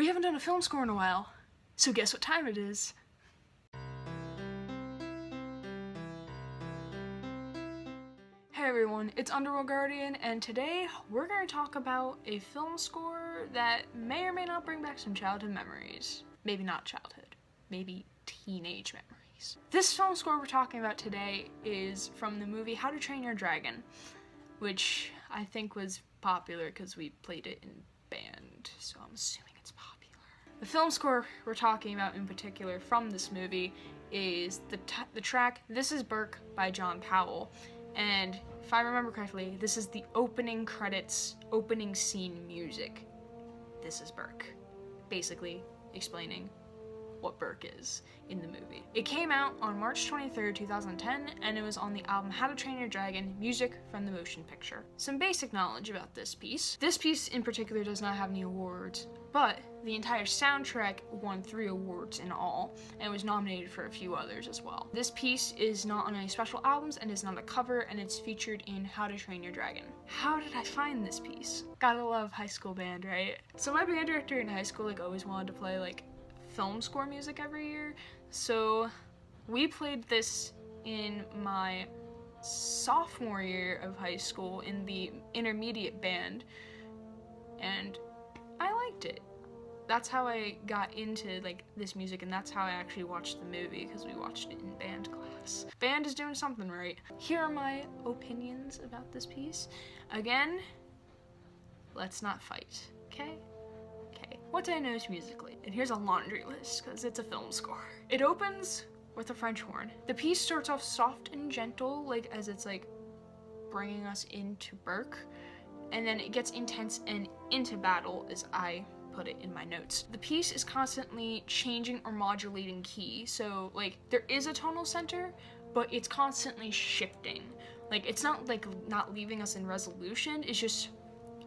We haven't done a film score in a while, so guess what time it is? Hey everyone, it's Underworld Guardian, and today we're going to talk about a film score that may or may not bring back some childhood memories. Maybe not childhood, maybe teenage memories. This film score we're talking about today is from the movie How to Train Your Dragon, which I think was popular because we played it in band, so I'm assuming it's popular. The film score we're talking about in particular from this movie is the track This Is Berk by John Powell. And if I remember correctly, this is the opening credits, opening scene music. This is Berk. Basically explaining what Berk is in the movie. It came out on March 23rd, 2010, and it was on the album How to Train Your Dragon, Music from the Motion Picture. Some basic knowledge about this piece. This piece in particular does not have any awards, but the entire soundtrack won 3 awards in all, and was nominated for a few others as well. This piece is not on any special albums, and is not a cover, and it's featured in How to Train Your Dragon. How did I find this piece? Gotta love high school band, right? So my band director in high school always wanted to play film score music every year, so we played this in my sophomore year of high school in the intermediate band, and I liked it. That's how I got into this music, and that's how I actually watched the movie, because we watched it in band class. Band is doing something right. Here are my opinions about this piece. Again, let's not fight, okay? What do I notice musically? And here's a laundry list, because it's a film score. It opens with a French horn. The piece starts off soft and gentle, as it's bringing us into Berk, and then it gets intense and into battle, as I put it in my notes. The piece is constantly changing or modulating key, so there is a tonal center, but it's constantly shifting. It's not not leaving us in resolution, it's just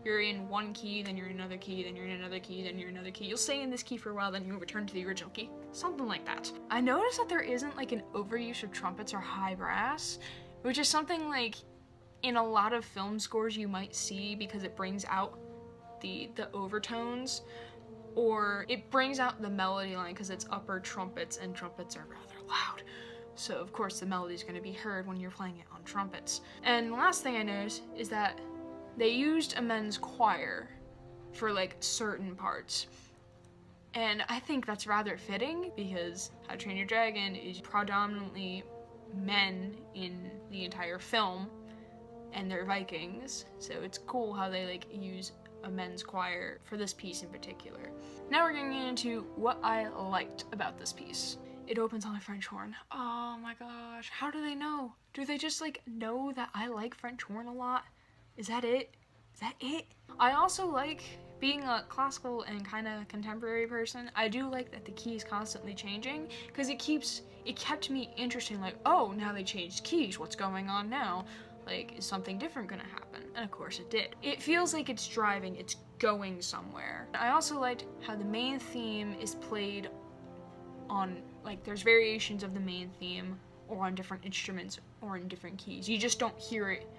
you're in one key, then you're in another key, then you're in another key, then you're in another key. You'll stay in this key for a while, then you'll return to the original key. Something like that. I noticed that there isn't an overuse of trumpets or high brass, which is something in a lot of film scores you might see, because it brings out the overtones, or it brings out the melody line because it's upper trumpets, and trumpets are rather loud. So of course the melody is going to be heard when you're playing it on trumpets. And the last thing I noticed is that they used a men's choir for certain parts. And I think that's rather fitting, because How to Train Your Dragon is predominantly men in the entire film, and they're Vikings, so it's cool how they use a men's choir for this piece in particular. Now we're getting into what I liked about this piece. It opens on a French horn. Oh my gosh, how do they know? Do they just know that I like French horn a lot? Is that it? Is that it? I also being a classical and kind of contemporary person, I do like that the key is constantly changing, because it kept me interested, oh, now they changed keys, what's going on now? Is something different gonna happen? And of course it did. It feels like it's driving, it's going somewhere. I also liked how the main theme is played on, there's variations of the main theme, or on different instruments, or in different keys. You just don't hear it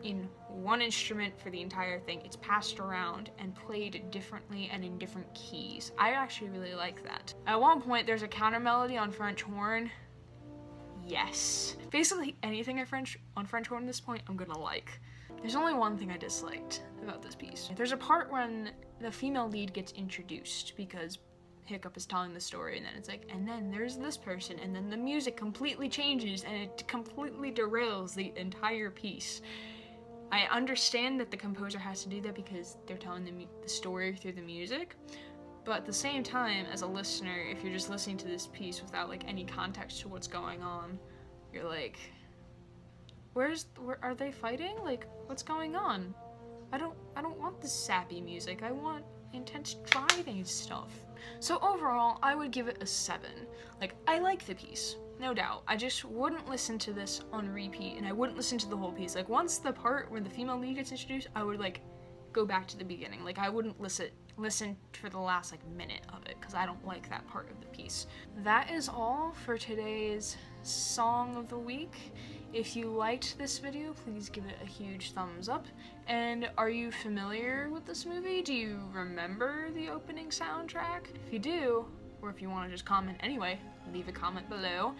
in one instrument for the entire thing. It's passed around and played differently and in different keys. I actually really like that. At one point, there's a counter melody on French horn. Yes. Basically anything on French horn at this point, I'm gonna like. There's only one thing I disliked about this piece. There's a part when the female lead gets introduced, because Hiccup is telling the story, and then it's and then there's this person, and then the music completely changes, and it completely derails the entire piece. I understand that the composer has to do that because they're telling the story through the music, but at the same time, as a listener, if you're just listening to this piece without any context to what's going on, you're where are they fighting? What's going on? I don't want this sappy music. I want intense driving stuff. So overall, I would give it a 7. I like the piece, no doubt. I just wouldn't listen to this on repeat, and I wouldn't listen to the whole piece. Once the part where the female lead gets introduced, I would go back to the beginning. I wouldn't listen listen for the last like minute of it because I don't like that part of the piece. That is all for today's Song of the Week. If you liked this video, please give it a huge thumbs up. And are you familiar with this movie? Do you remember the opening soundtrack? If you do, or if you want to just comment anyway, leave a comment below.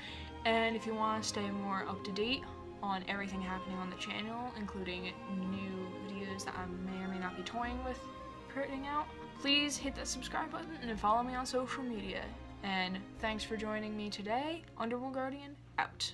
And if you want to stay more up to date on everything happening on the channel, including new videos that I may or may not be toying with putting out, please hit that subscribe button and follow me on social media. And thanks for joining me today. Underworld Guardian, out.